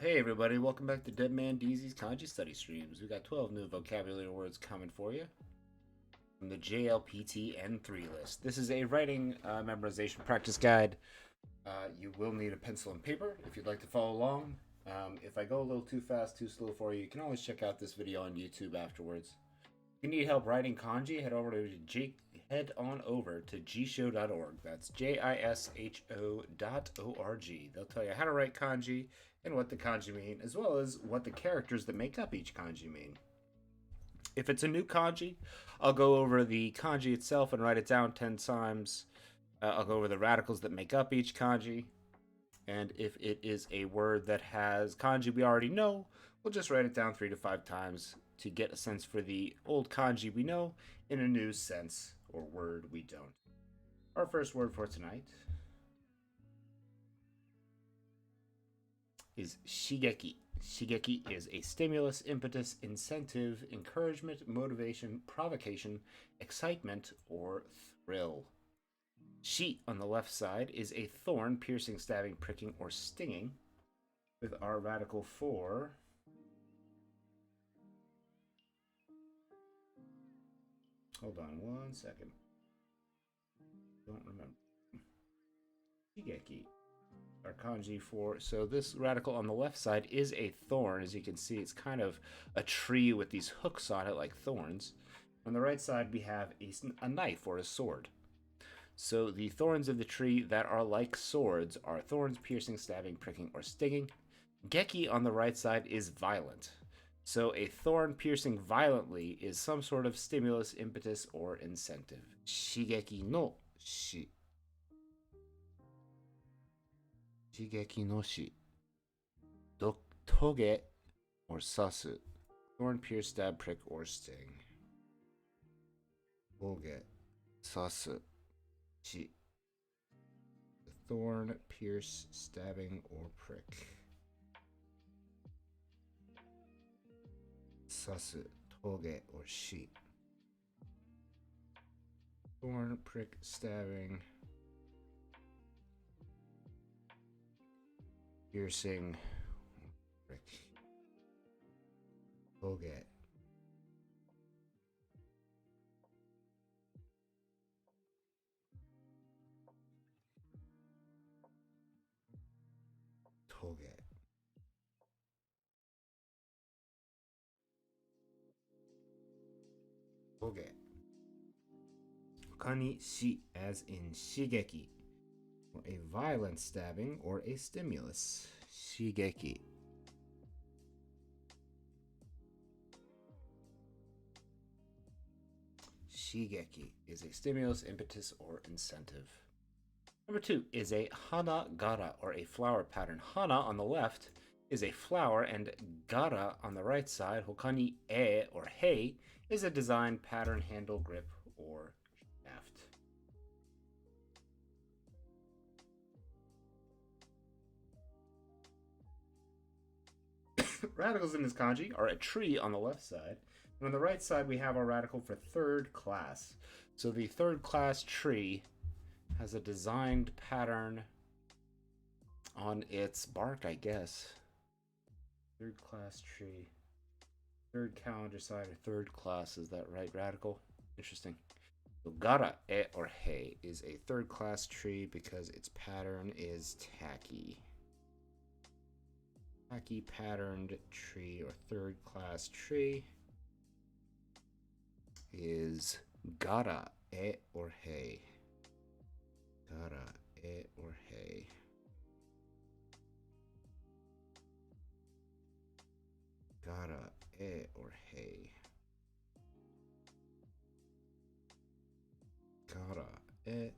Hey everybody, welcome back to Dead Man DZ's Kanji Study Streams. We got 12 new vocabulary words coming for you from the JLPT N3 list. This is a writing memorization practice guide. You will need a pencil and paper if you'd like to follow along. If I go a little too fast, too slow for you, you can always check out this video on YouTube afterwards. If you need help writing kanji, head on over to jisho.org. That's JISHO.org. They'll tell you how to write kanji and what the kanji mean, as well as what the characters that make up each kanji mean. If it's a new kanji, I'll go over the kanji itself and write it down 10 times. I'll go over the radicals that make up each kanji. And if it is a word that has kanji we already know, we'll just write it down 3 to 5 times to get a sense for the old kanji we know in a new sense or word we don't. Our first word for tonight is Shigeki. Shigeki is a stimulus, impetus, incentive, encouragement, motivation, provocation, excitement, or thrill. Shi on the left side is a thorn, piercing, stabbing, pricking, or stinging, with our radical for hold on one second. Don't remember. Shigeki. Our kanji for, so this radical on the left side is a thorn. As you can see, it's kind of a tree with these hooks on it like thorns. On the right side, we have a knife or a sword. So the thorns of the tree that are like swords are thorns, piercing, stabbing, pricking, or stinging. Geki on the right side is violent. So a thorn piercing violently is some sort of stimulus, impetus, or incentive. Shigeki no shi. Shigeki no shi. Toge or sasu. Thorn, pierce, stab, prick, or sting. Toge, sasu, shi. The thorn, pierce, stabbing, or prick. Sasu, toge, or shi. Thorn, prick, stabbing, piercing, prick. Toge. Toge. Toge. Kani shi as in shigeki, or a violent stabbing or a stimulus. Shigeki. Shigeki is a stimulus, impetus, or incentive. Number 2 is a Hana Gara, or a flower pattern. Hana on the left is a flower, and Gara on the right side, Hokani e, or hey, is a design, pattern, handle, grip, or shaft. Radicals in this kanji are a tree on the left side, and on the right side we have our radical for third class. So the third class tree has a designed pattern on its bark, I guess. Third class tree. Third calendar side or third class, is that right, radical? Interesting. So gara e or hei is a third class tree because its pattern is tacky. Tacky patterned tree or third class tree is gara e or hei. Gara e or hei. Gara e or hei. Gara e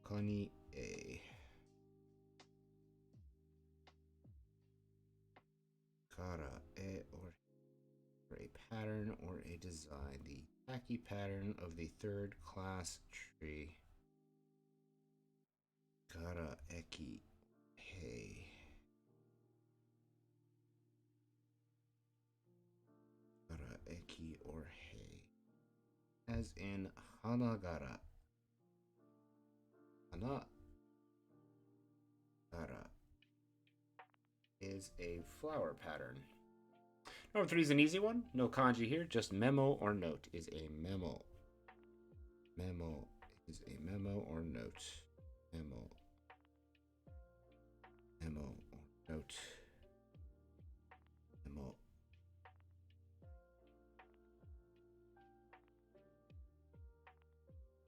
kani e. Gara e or for a pattern or a design. The tacky pattern of the third class tree. Gara eki hei. Gara eki or hei. As in Hana Gara. Hana Gara is is a flower pattern. Number 3 is an easy one. No kanji here, just memo or note is a memo. Memo is a memo or note. Memo. Memo or note. Memo.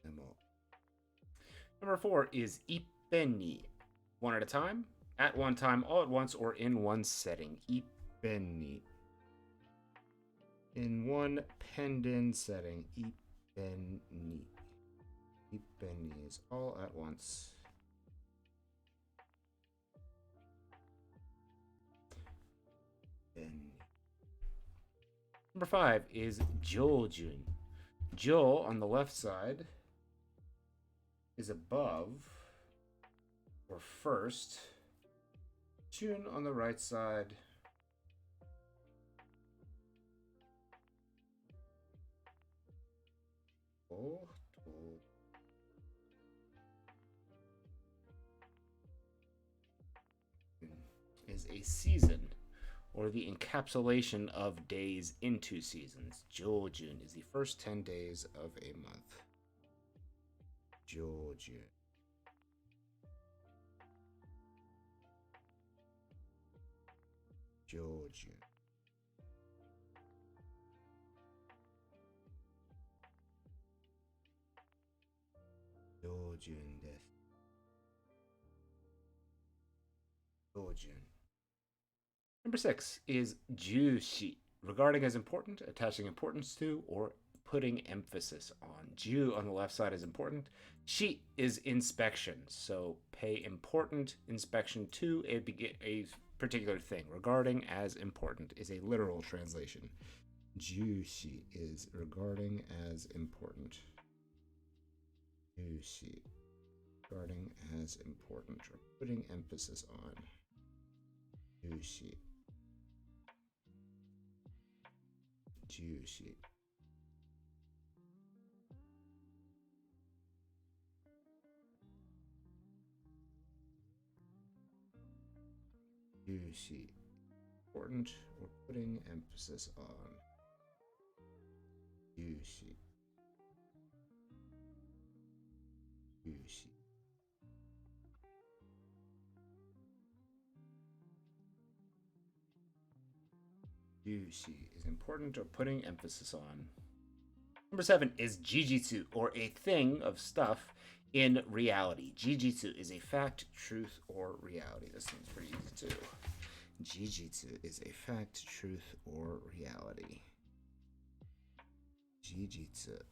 Memo. Number 4 is ippenni. One at a time, at one time, all at once, or in one setting. Ippenni. In one pendant setting. Ippenni. Ippenni is all at once. Number 5 is Jojun. Jo on the left side is above or first. Jun on the right side is a season, or the encapsulation of days into seasons. Jojun is the first 10 days of a month. Jojun. Jojun. Jojun desu. Jojun. Number 6 is jushi, regarding as important, attaching importance to, or putting emphasis on. Ju on the left side is important. Shi is inspection, so pay important inspection to a particular thing. Regarding as important is a literal translation. Jushi is regarding as important. Jushi, regarding as important, or putting emphasis on. Jushi. Juicy. Juicy. Important or putting emphasis on. Juicy. Juicy. Juicy is important or putting emphasis on. Number 7 is jijitsu, or a thing of stuff in reality. Jijitsu is a fact, truth, or reality. This one's pretty easy too. Jijitsu is a fact, truth, or reality. Jijitsu.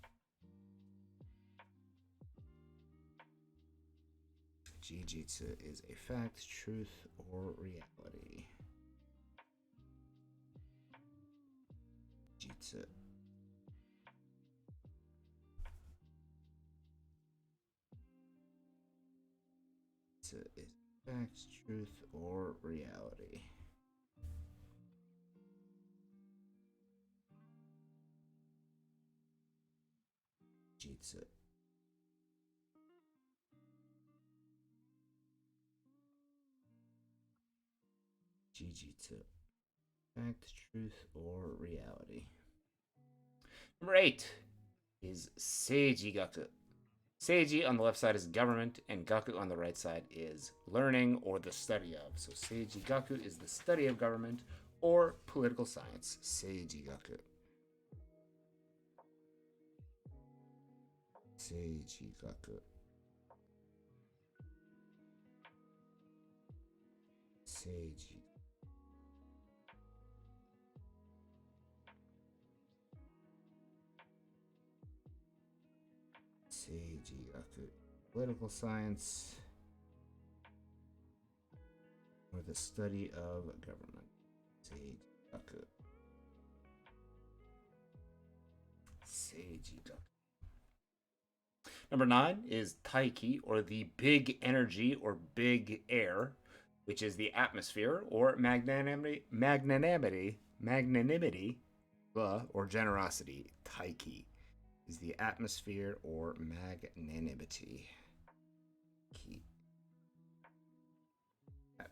Jijitsu is a fact, truth, or reality. Jitsu. Jitsu is fact, truth, or reality. Jitsu. Jijitsu. Fact, truth, or reality. Number 8 is Seiji Gaku. Seiji on the left side is government, and Gaku on the right side is learning or the study of. So Seiji Gaku is the study of government or political science. Seiji Gaku. Seiji Gaku. Seiji. Seiji Gaku. Political science or the study of government. Seiji Gaku. Seiji Gaku. Number 9 is Taiki, or the big energy or big air, which is the atmosphere or magnanimity, or generosity. Taiki is the atmosphere or magnanimity.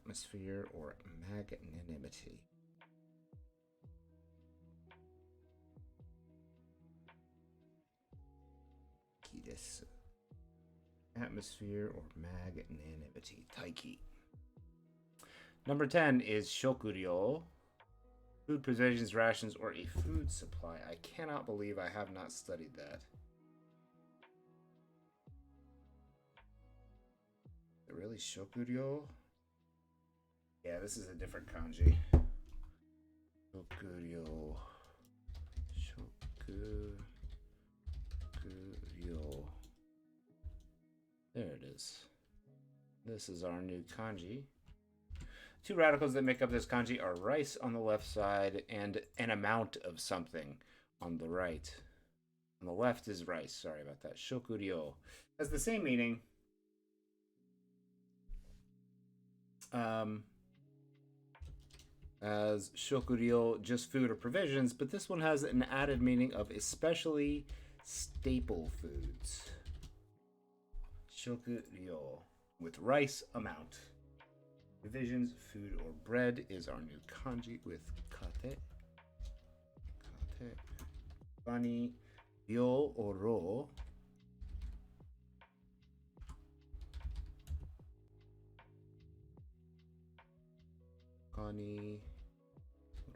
atmosphere or magnanimity. Kidesu. Atmosphere or magnanimity. Taiki. Number 10 is shokuryo. Food provisions, rations, or a food supply. I cannot believe I have not studied that. Really? Shokuryo? Yeah, this is a different kanji. Shokuryo. Shokuryo. There it is. This is our new kanji. Two radicals that make up this kanji are rice on the left side and an amount of something on the right. On the left is rice. Sorry about that. Shokuryo has the same meaning as shokuryo, just food or provisions, but this one has an added meaning of especially staple foods. Shokuryo with rice amount. Provisions, food, or bread is our new kanji with kate. Kate. Bani, ryo, or ro. Kani,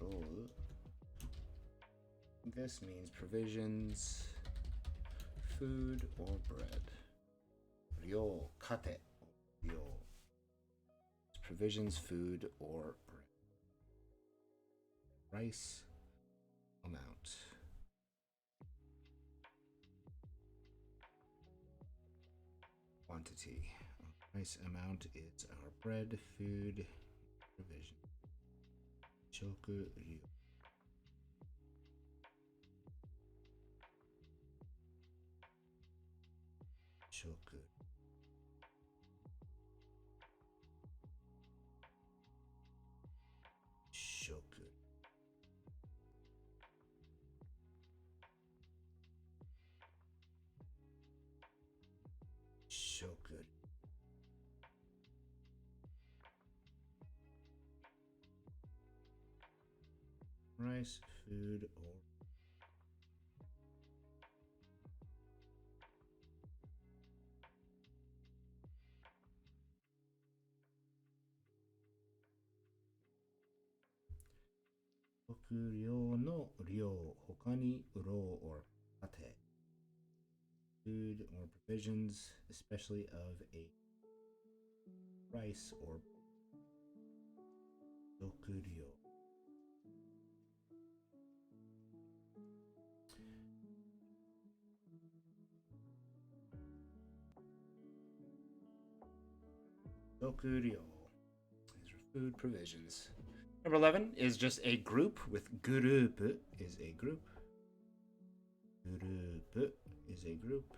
ro. This means provisions, food, or bread. Ryo, kate, ryo. Provisions, food, or bread. Rice amount. Quantity. Rice amount is our bread, food, provision. Shokuryu. Shoku. Shoku. Shoku. Rice, food, or shokuryo no ryo, hokani uro or kate. Food or provisions, especially of a rice or shokuryo. Shokuryo. These are food provisions. Number 11 is just a group with group is a group. Group is a group.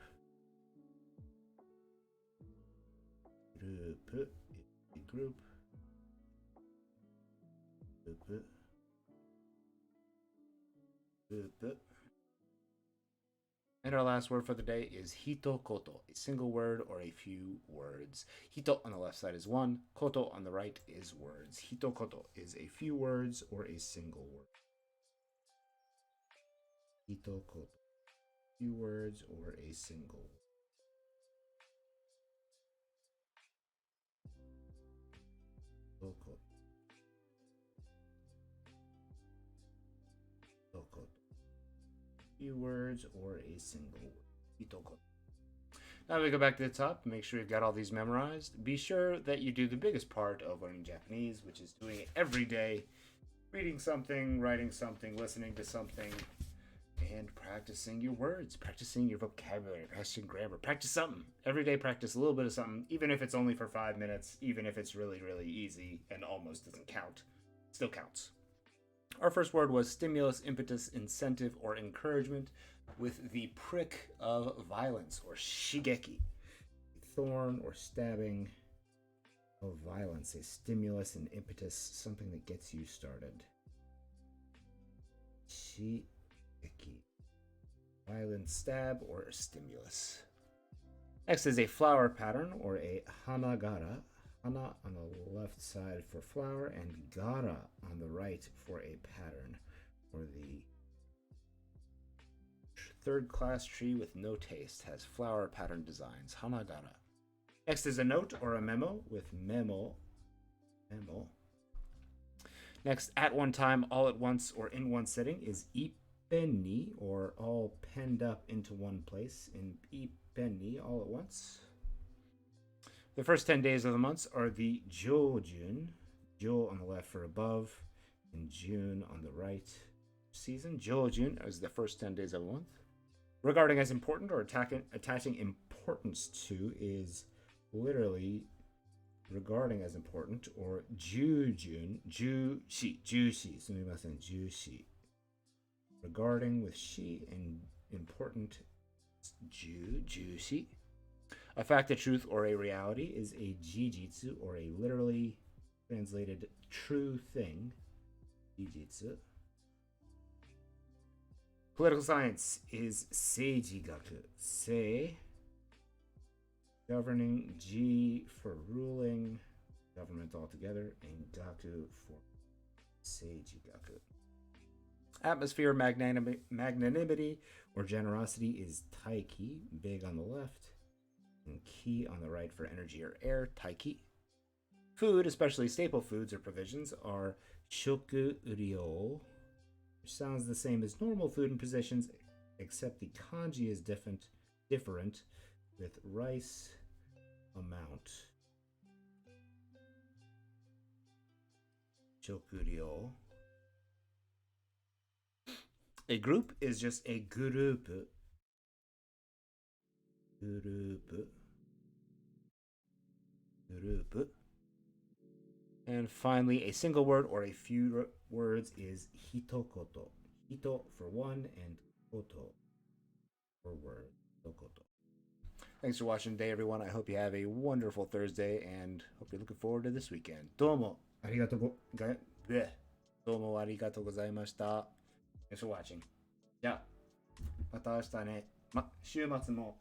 Group is a group. Group. Group. And our last word for the day is hitokoto, a single word or a few words. Hito on the left side is one, koto on the right is words. Hitokoto is a few words or a single word. Hitokoto, few words or a single word. Hitokoto. Hitokoto. Few words or a single word. Hitokoto. Now we go back to the top, make sure you've got all these memorized. Be sure that you do the biggest part of learning Japanese, which is doing it every day. Reading something, writing something, listening to something, and practicing your words, practicing your vocabulary, practicing grammar. Practice something. Every day practice a little bit of something, even if it's only for 5 minutes, even if it's really, really easy and almost doesn't count. Still counts. Our first word was stimulus, impetus, incentive, or encouragement with the prick of violence, or shigeki. Thorn or stabbing of violence, a stimulus and impetus, something that gets you started. Shigeki. Violent stab or stimulus. Next is a flower pattern or a Hana Gara. Hana on the left side for flower, and Gara on the right for a pattern, or the third class tree with no taste, has flower pattern designs. Hana Gara. Next is a note or a memo with memo. Next, at one time, all at once, or in one sitting is ippenni, or all penned up into one place. In ippenni, all at once. The first 10 days of the months are the Jojun, Jo on the left for above, and June on the right. Season, Jojun is the first 10 days of a month. Regarding as important or attaching importance to is literally regarding as important, or Jujun, Jushi, Jushi. Regarding with she and important, Jushi. A fact, a truth, or a reality is a jijitsu, or a literally translated true thing. Jijitsu. Political science is seijigaku. Sei, governing, ji for ruling, government altogether, and gaku for seijigaku. Atmosphere, magnanimity, or generosity is Taiki, big on the left, and ki on the right for energy or air, Taiki. Food, especially staple foods or provisions, are shoku ryo, which sounds the same as normal food and positions, except the kanji is different with rice amount. Shoku ryo. A group is just a group. And finally, a single word or a few words is hitokoto. Hito for one, and koto for word. Hitokoto. Thanks for watching today, everyone. I hope you have a wonderful Thursday, and hope you're looking forward to this weekend. Domo arigatou gozaimashita. Thanks for watching. じゃあ、また明日ね。週末も